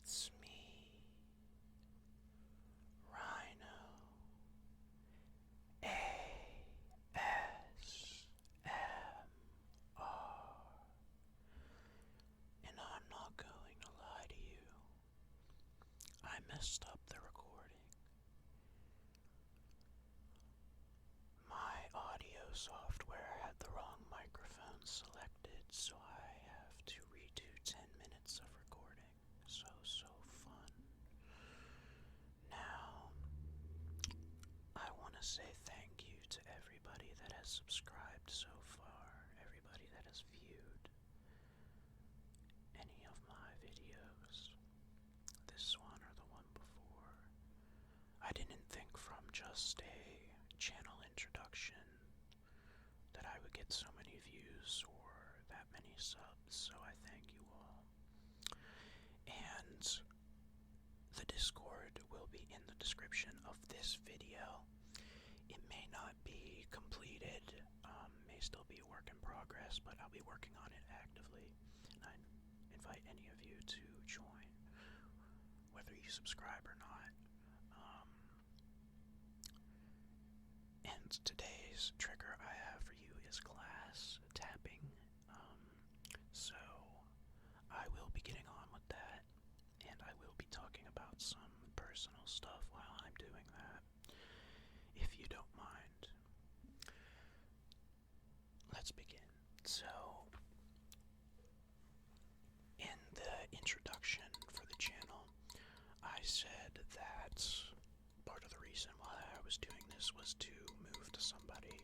It's me, Rhino ASMR, and I'm not going to lie to you. I messed up the recording. My audio software had the wrong microphone selected, so I have to redo 10 minutes of recording. So fun. Now, I want to say thank you to everybody that has subscribed so far, everybody that has viewed any of my videos, this one or the one before. I didn't think from just a channel introduction that I would get so many views or that many subs, so I thank you all. And the Discord will be in the description of this video. It may not be completed, may still be a work in progress, but I'll be working on it actively, and I invite any of you to join, whether you subscribe or not. And today's trigger I have for you is glass tapping, so I will be getting on with that, and I will be talking about some personal stuff while I'm doing that, if you don't mind. Let's begin. So, in the introduction for the channel, I said that part of the reason why I was doing this was to move to somebody,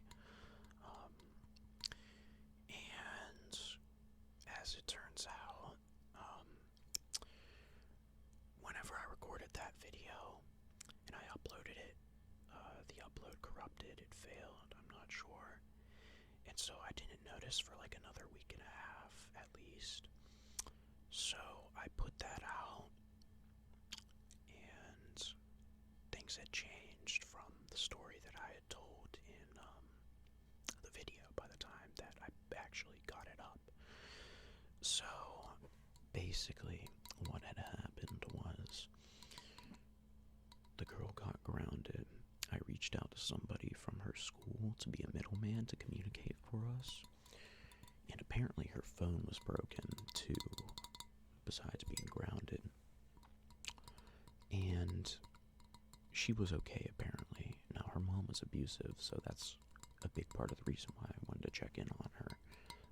and as it turns out, whenever I recorded that video and I uploaded it, the upload corrupted, it failed, I'm not sure, and so I didn't notice for like another week and a half at least. So I put that out, and things had changed from the story that I had told in the video by the time that I actually got it up. So basically what had happened was the girl got grounded. I reached out to somebody from her school to be a middleman to communicate for us, and apparently her phone was broken too, besides being grounded. And she was okay apparently. Now her mom was abusive, so that's a big part of the reason why I wanted to check in on her,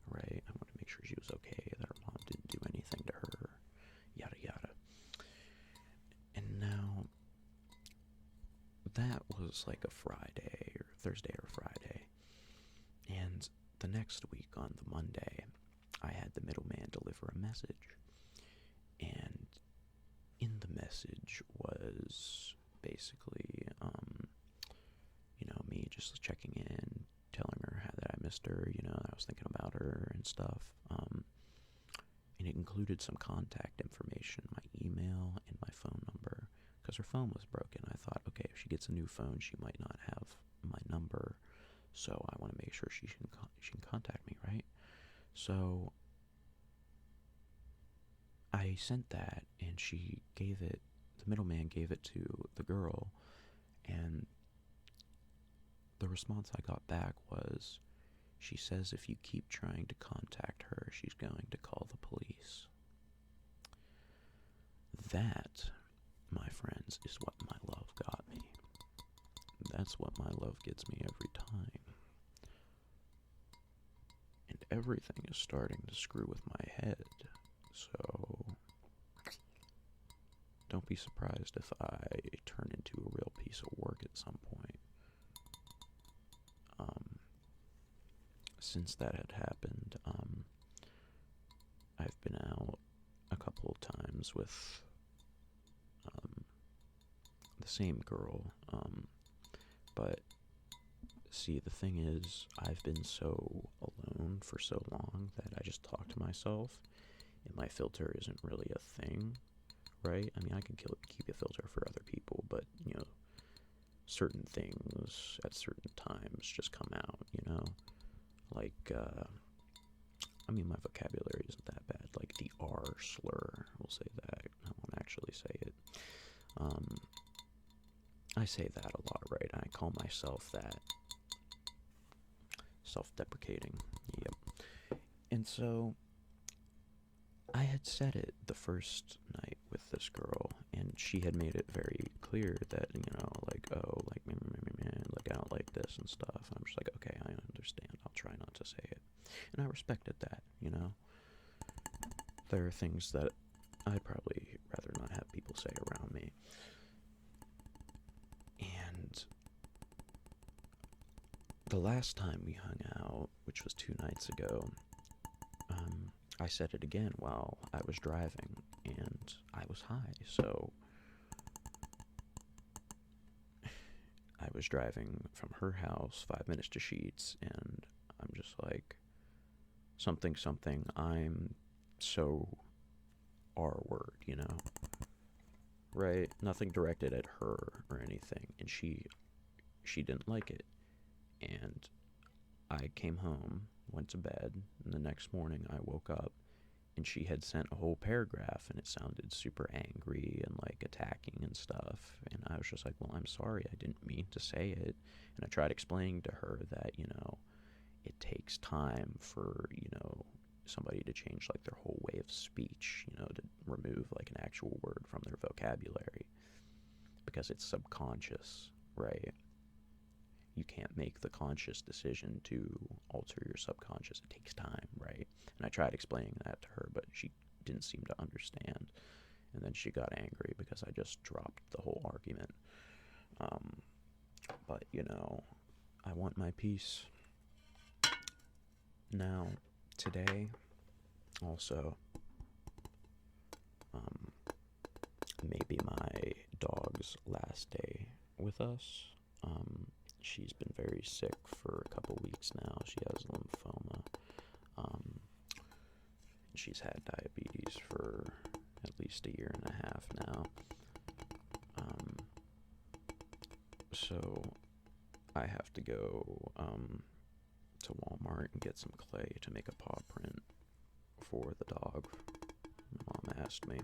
right? I wanted to make sure she was okay, that her mom didn't do anything to her, yada yada. And now, that was like a Friday, or Thursday or Friday, and the next week on the Monday, I had the middleman deliver a message, and in the message was basically, me just checking in, telling her how that I missed her, that I was thinking about her and stuff, and it included some contact information, my email and my phone number, because her phone was broken. I thought, okay, if she gets a new phone, she might not have my number, so I want to make sure she can contact me, right? So I sent that, and the middleman gave it to the girl, and the response I got back was, she says if you keep trying to contact her, she's going to call the police. That, my friends, is what my love got me. That's what my love gets me every time. And everything is starting to screw with my head, so don't be surprised if I turn into a real piece of work at some point. Since that had happened, I've been out a couple of times with the same girl, but see, the thing is, I've been so alone for so long that I just talk to myself, and my filter isn't really a thing, right? I mean, I can keep a filter for other people, but, certain things at certain times just come out, like, my vocabulary isn't that bad, like the R slur, we'll say that. I won't actually say it. Um, I say that a lot, right? I call myself that. Self-deprecating. Yep. And so I had said it the first night with this girl, and she had made it very clear that, like, oh, like, like, I don't like this and stuff. And I'm just like, okay, I understand. I'll try not to say it. And I respected that, There are things that I'd probably rather not have people say around me. And the last time we hung out, which was 2 nights ago, I said it again while I was driving, and I was high, so I was driving from her house 5 minutes to Sheets, and I'm just like, something, I'm so R word, right? Nothing directed at her or anything, and she didn't like it. And I came home, went to bed, and the next morning I woke up and she had sent a whole paragraph, and it sounded super angry and like attacking and stuff. And I was just like, well, I'm sorry, I didn't mean to say it. And I tried explaining to her that, it takes time for, somebody to change like their whole way of speech, to remove like an actual word from their vocabulary, because it's subconscious, right? You can't make the conscious decision to alter your subconscious. It takes time, right? And I tried explaining that to her, but she didn't seem to understand. And then she got angry because I just dropped the whole argument. But, I want my peace. Now, today, also, maybe my dog's last day with us. She's been very sick for a couple weeks now. She has lymphoma. She's had diabetes for at least a year and a half now. So I have to go to Walmart and get some clay to make a paw print for the dog. My mom asked me.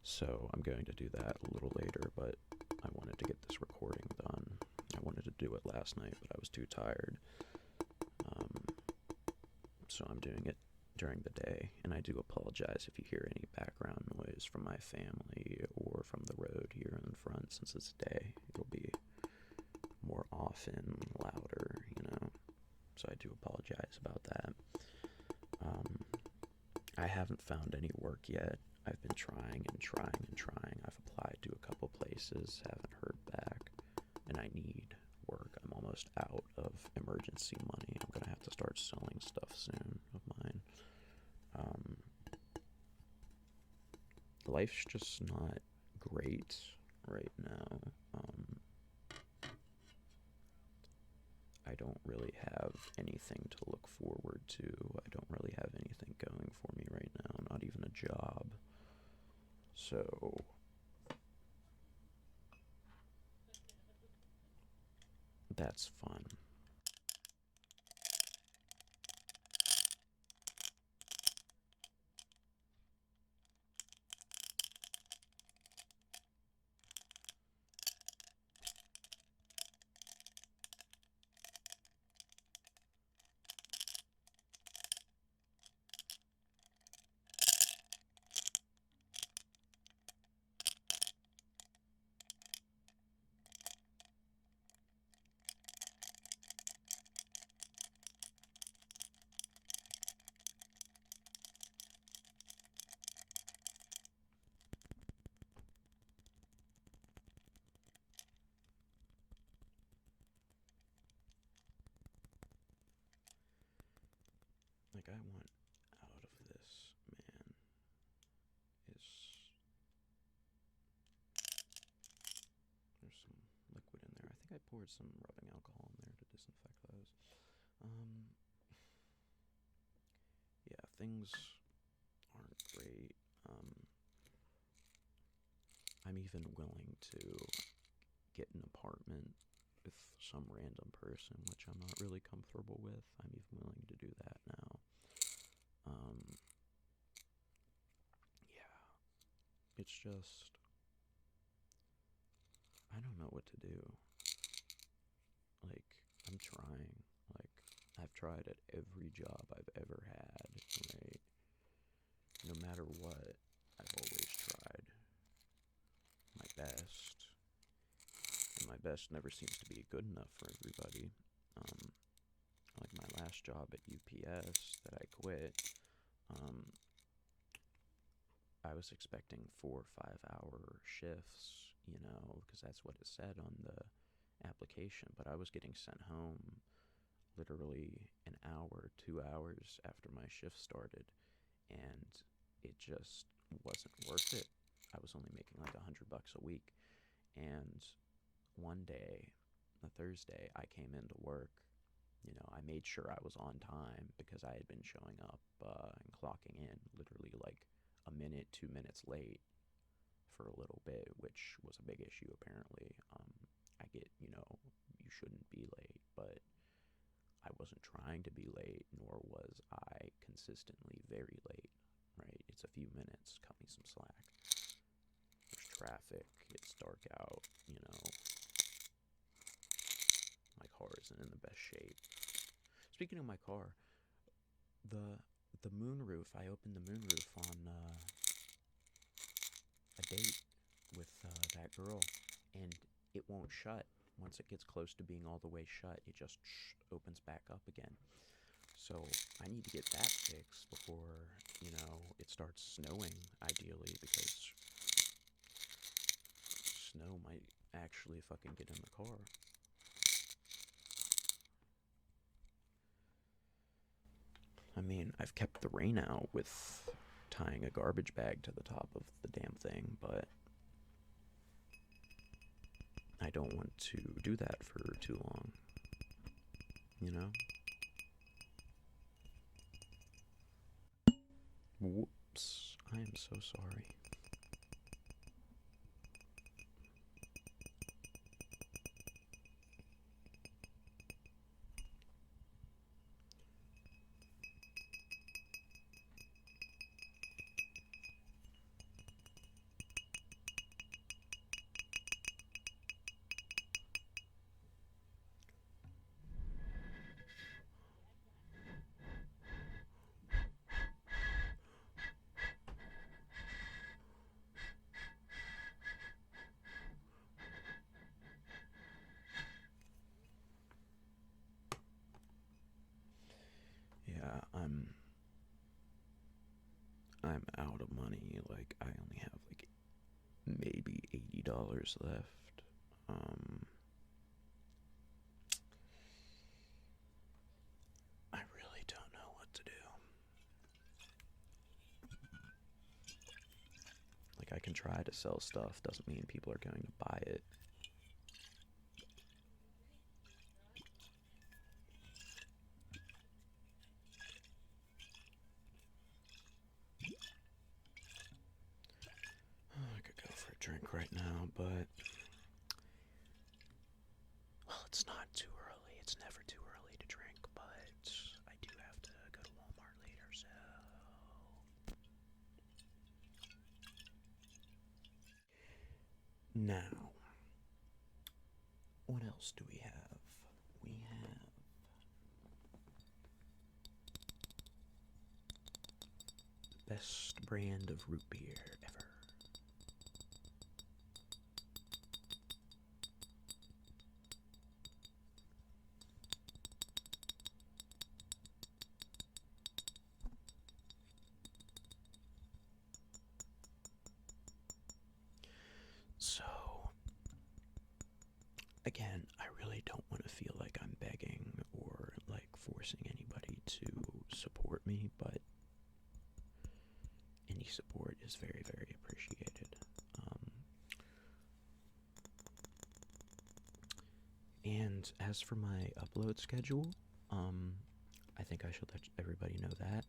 So I'm going to do that a little later, but I wanted to get this recording done. I wanted to do it last night, but I was too tired. So I'm doing it during the day, and I do apologize if you hear any background noise from my family or from the road here in front. Since it's day, it'll be more often louder, so I do apologize about that. I haven't found any work yet. I've been trying and trying and trying. I've applied to a couple places, haven't heard back, and I need work. I'm almost out of emergency money. I'm gonna have to start selling stuff soon of mine. Life's just not great right now. I don't really have anything to look forward to. I don't really have anything going for me right now, not even a job. So that's fun. Like, I want out of this, man. There's some liquid in there. I think I poured some rubbing alcohol in there to disinfect those. Yeah, things aren't great. I'm even willing to get an apartment with some random person, which I'm not really comfortable with. I'm even willing to do that now. Yeah, it's just, I don't know what to do. Like, I'm trying. Like, I've tried at every job I've ever had, right? No matter what, I've always tried my best. And my best never seems to be good enough for everybody. Like my last job at UPS that I quit, I was expecting 4 or 5 hour shifts, because that's what it said on the application. But I was getting sent home literally an hour, 2 hours after my shift started, and it just wasn't worth it. I was only making like $100 a week, and one day, a Thursday, I came into work. I made sure I was on time because I had been showing up and clocking in literally like a minute, 2 minutes late for a little bit, which was a big issue apparently. I get, you shouldn't be late, but I wasn't trying to be late, nor was I consistently very late, right? It's a few minutes, cut me some slack. There's traffic, it's dark out, my car isn't in the best shape. Speaking of my car, the moonroof, I opened the moonroof on a date with that girl, and it won't shut. Once it gets close to being all the way shut, it just opens back up again. So I need to get that fixed before, it starts snowing, ideally, because snow might actually fucking get in the car. I mean, I've kept the rain out with tying a garbage bag to the top of the damn thing, but I don't want to do that for too long, Whoops, I am so sorry. Yeah, I'm out of money. Like, I only have like maybe $80 left. I really don't know what to do. Like, I can try to sell stuff, doesn't mean people are going to buy it. I could go for a drink right now, but Well, it's not too early. It's never too early to drink, but I do have to go to Walmart later, so. now, what else do we have? We have best brand of root beer ever. So, again, I really don't want to feel like I'm begging or like forcing anybody to support me, but any support is very, very appreciated. And as for my upload schedule, I think I should let everybody know that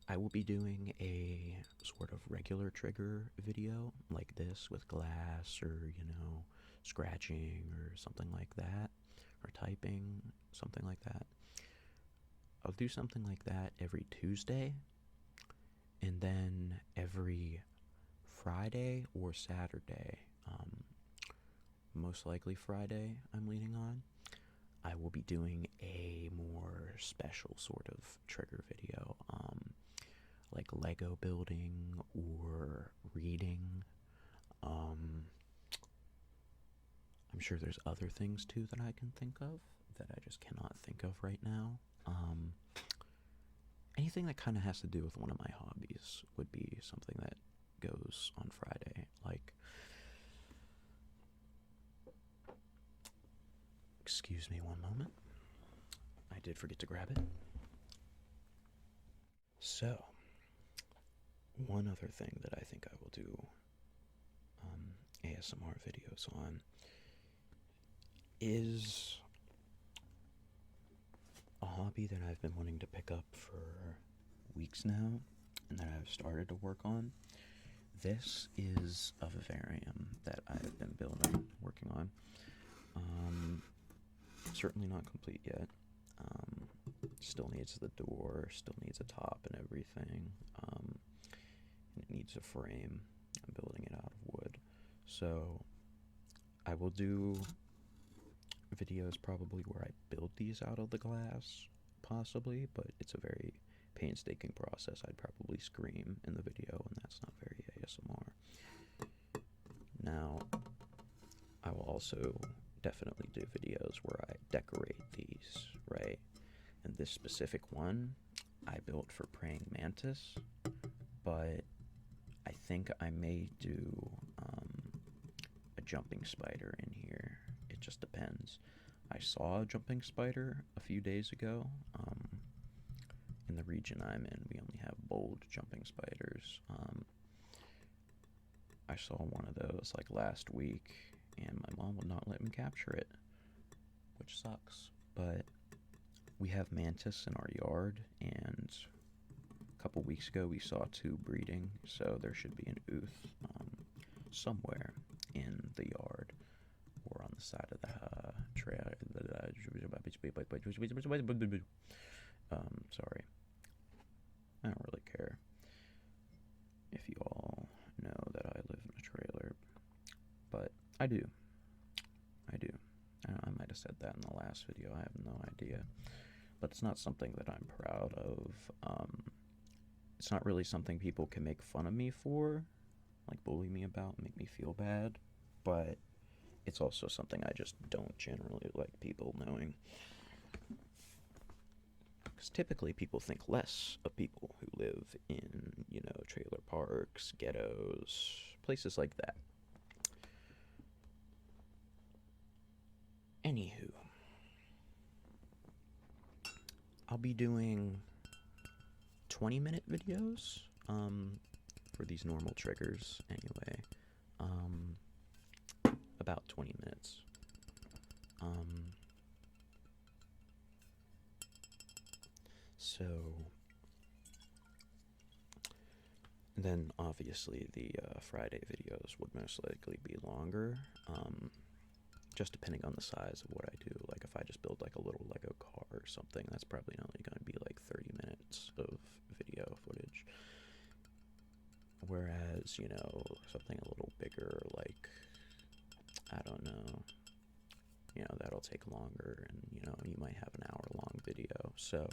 I will be doing a sort of regular trigger video like this with glass or, scratching or something like that, or typing, something like that. I'll do something like that every Tuesday, and then every Friday or Saturday, most likely Friday, I'm leaning on, I will be doing a more special sort of trigger video, like Lego building or reading. I'm sure there's other things too that I can think of that I just cannot think of right now. Anything that kind of has to do with one of my hobbies would be something that goes on Friday. Like, excuse me one moment. I did forget to grab it. So, one other thing that I think I will do ASMR videos on is a hobby that I've been wanting to pick up for weeks now and that I've started to work on. This is a vivarium that I've been working on. Certainly not complete yet. Still needs the door, still needs a top and everything. And it needs a frame. I'm building it out of wood. So I will do videos probably where I build these out of the glass, possibly, but it's a very painstaking process. I'd probably scream in the video, and that's not very ASMR. Now, I will also definitely do videos where I decorate these, right? And this specific one, I built for praying mantis, but I think I may do a jumping spider in here. It just depends. I saw a jumping spider a few days ago. In the region I'm in, we only have bold jumping spiders. I saw one of those like last week, and my mom would not let me capture it, which sucks. But we have mantis in our yard, and a couple weeks ago we saw 2 breeding, so there should be an ooth somewhere in the yard or on the side of the trail. Sorry. I don't really care if you all know that I live in a trailer, but I do. I might have said that in the last video, I have no idea. But it's not something that I'm proud of. It's not really something people can make fun of me for, like bully me about, make me feel bad, but it's also something I just don't generally like people knowing. Because typically people think less of people who live in, trailer parks, ghettos, places like that. Anywho, I'll be doing 20-minute videos for these normal triggers anyway. About 20 minutes. So then obviously the Friday videos would most likely be longer, just depending on the size of what I do. Like if I just build like a little Lego car or something, that's probably only going to be like 30 minutes of video footage. Whereas, something a little bigger, like, I don't know, that'll take longer, and, you might have an hour-long video. So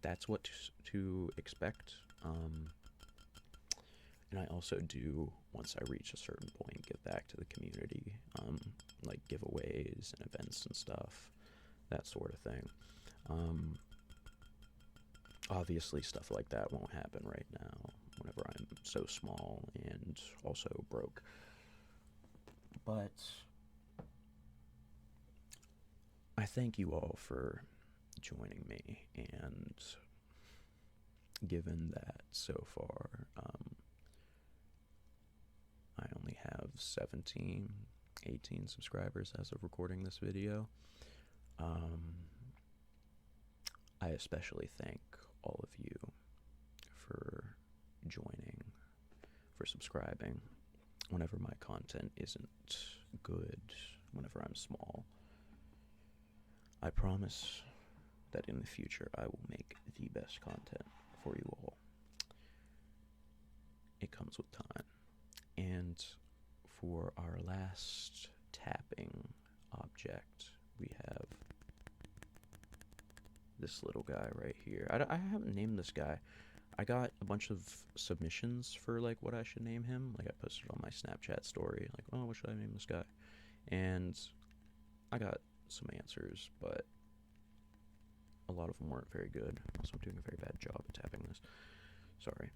that's what to expect. And I also do, once I reach a certain point, give back to the community, like giveaways and events and stuff, that sort of thing. Obviously, stuff like that won't happen right now, whenever I'm so small and also broke. But I thank you all for joining me, and given that so far, I only have 17, 18 subscribers as of recording this video. I especially thank all of you for joining, for subscribing, whenever my content isn't good, whenever I'm small. I promise that in the future I will make the best content for you all. It comes with time. And for our last tapping object, we have this little guy right here. I haven't named this guy. I got a bunch of submissions for like what I should name him. Like I posted on my Snapchat story, like, oh, what should I name this guy? And I got some answers, but a lot of them weren't very good. So I'm doing a very bad job at tapping this. Sorry.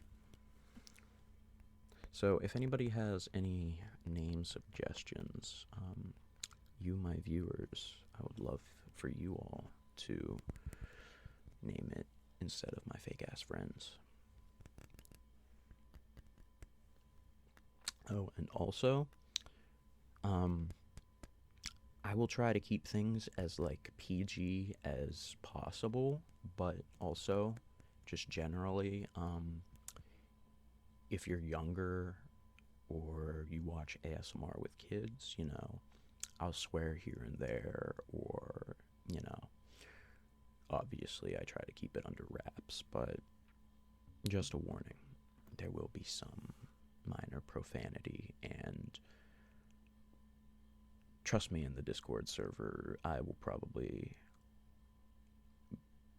So if anybody has any name suggestions, you, my viewers, I would love for you all to name it instead of my fake ass friends. Oh, and also, I will try to keep things as like PG as possible, but also just generally, if you're younger or you watch ASMR with kids, you know, I'll swear here and there, or, you know, obviously I try to keep it under wraps, but just a warning, there will be some minor profanity, and trust me, in the Discord server, I will probably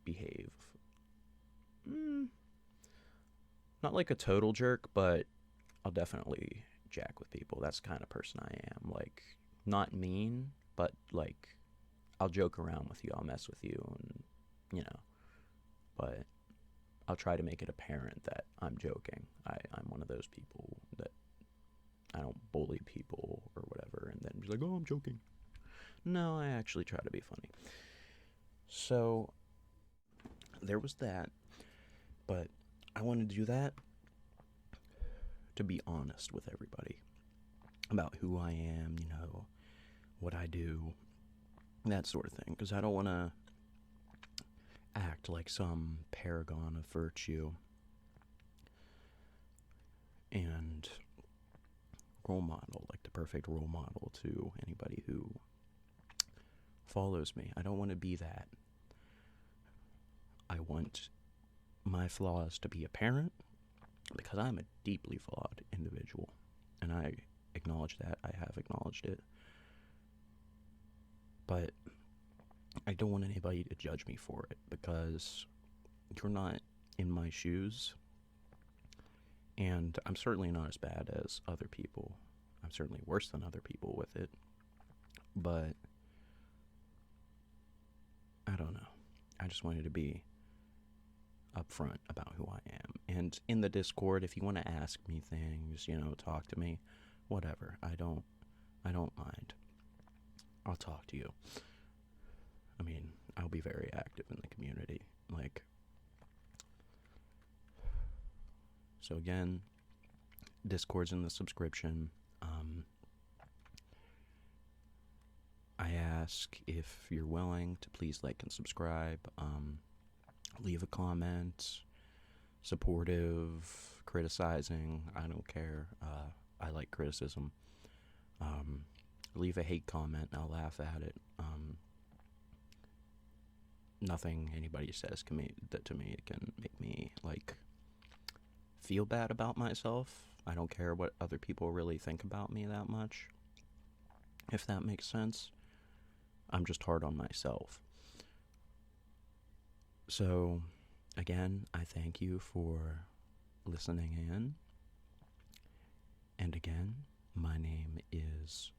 behave. Not like a total jerk, but I'll definitely jack with people. That's the kind of person I am. Like, not mean, but like, I'll joke around with you, I'll mess with you, and, you know, but I'll try to make it apparent that I'm joking. I'm one of those people that I don't bully people or whatever and then be like, oh, I'm joking. No, I actually try to be funny. So there was that, but I wanted to do that to be honest with everybody about who I am, you know, what I do, that sort of thing, because I don't want to act like some paragon of virtue and role model, like the perfect role model to anybody who follows me. I don't want to be that. I want my flaws to be apparent because I'm a deeply flawed individual, and I acknowledge that. I have acknowledged it, but I don't want anybody to judge me for it because you're not in my shoes, and I'm certainly not as bad as other people. I'm certainly worse than other people with it, but I don't know. I just wanted to be upfront about who I am. And in the Discord, if you want to ask me things, you know, talk to me, whatever. I don't mind. I'll talk to you. I mean, I'll be very active in the community. Like, so again, Discord's in the subscription. I ask if you're willing to please like and subscribe. Leave a comment, supportive, criticizing. I don't care. I like criticism. Leave a hate comment and I'll laugh at it. Nothing anybody says to me can make me like feel bad about myself. I don't care what other people really think about me that much, if that makes sense. I'm just hard on myself. So, again, I thank you for listening in. And again, my name is